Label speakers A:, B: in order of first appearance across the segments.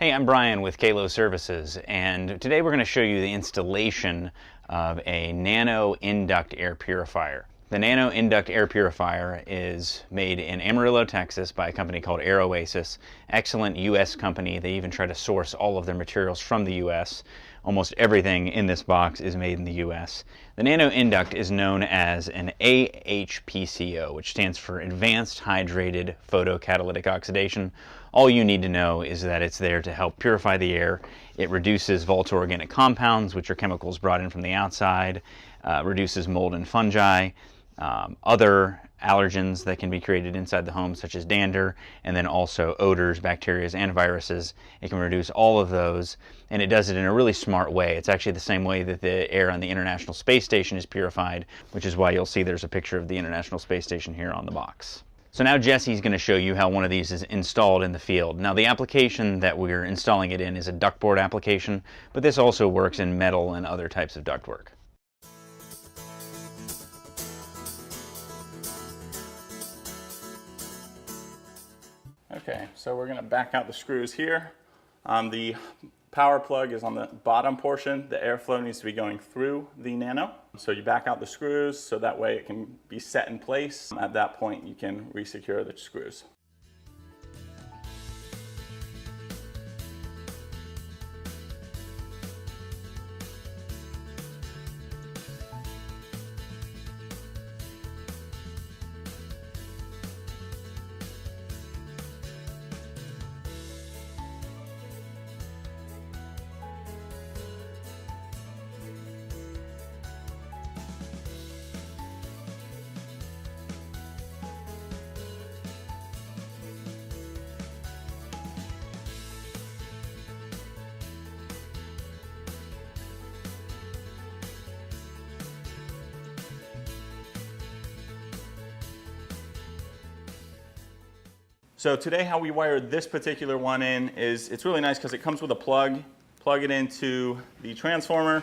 A: Hey, I'm Brian with Kalos Services, and today we're going to show you the installation of a Nano Induct Air Purifier. The Nano Induct Air Purifier is made in Amarillo, Texas by a company called Air Oasis. Excellent US company. They even try to source all of their materials from the US. Almost everything in this box is made in the US. The Nano Induct is known as an AHPCO, which stands for Advanced Hydrated Photocatalytic Oxidation. All you need to know is that it's there to help purify the air. It reduces volatile organic compounds, which are chemicals brought in from the outside, reduces mold and fungi, other allergens that can be created inside the home, such as dander, and then also odors, bacteria, and viruses. It can reduce all of those, and it does it in a really smart way. It's actually the same way that the air on the International Space Station is purified, which is why you'll see there's a picture of the International Space Station here on the box. So now Jesse's going to show you how one of these is installed in the field. Now the application that we're installing it in is a ductboard application, but this also works in metal and other types of ductwork.
B: Okay, so we're going to back out the screws here. The power plug is on the bottom portion. The airflow needs to be going through the Nano. So you back out the screws so that way it can be set in place. At that point you can resecure the screws. So today how we wired this particular one in is, it's really nice because it comes with a plug. Plug it into the transformer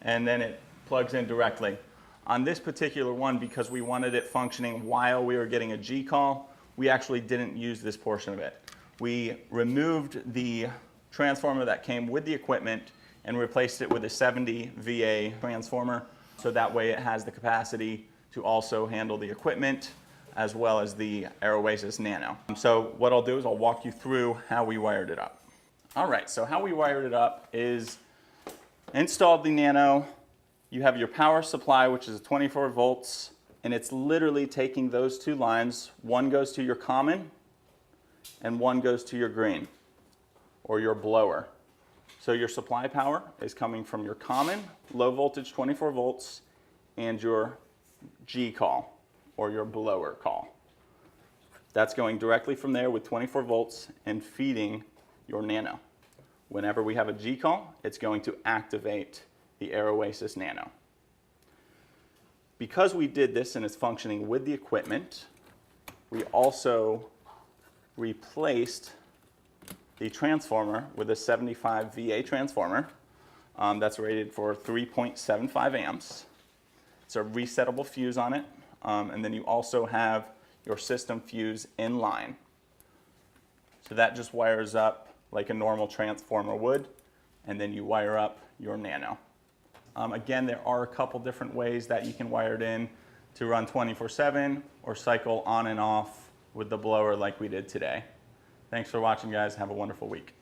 B: and then it plugs in directly. On this particular one, because we wanted it functioning while we were getting a G call, we actually didn't use this portion of it. We removed the transformer that came with the equipment and replaced it with a 70 VA transformer, so that way it has the capacity to also handle the equipment as well as the Air Oasis Nano. So what I'll do is I'll walk you through how we wired it up. All right, so how we wired it up is installed the Nano. You have your power supply, which is 24 volts, and it's literally taking those two lines. One goes to your common and one goes to your green or your blower. So your supply power is coming from your common, low voltage 24 volts, and your G call, or your blower call. That's going directly from there with 24 volts and feeding your Nano. Whenever we have a G call, it's going to activate the Air Oasis Nano. Because we did this and it's functioning with the equipment, we also replaced the transformer with a 75 VA transformer that's rated for 3.75 amps. It's a resettable fuse on it. And then you also have your system fuse in line. So that just wires up like a normal transformer would, and then you wire up your Nano. Again, there are a couple different ways that you can wire it in to run 24/7 or cycle on and off with the blower like we did today. Thanks for watching, guys. Have a wonderful week.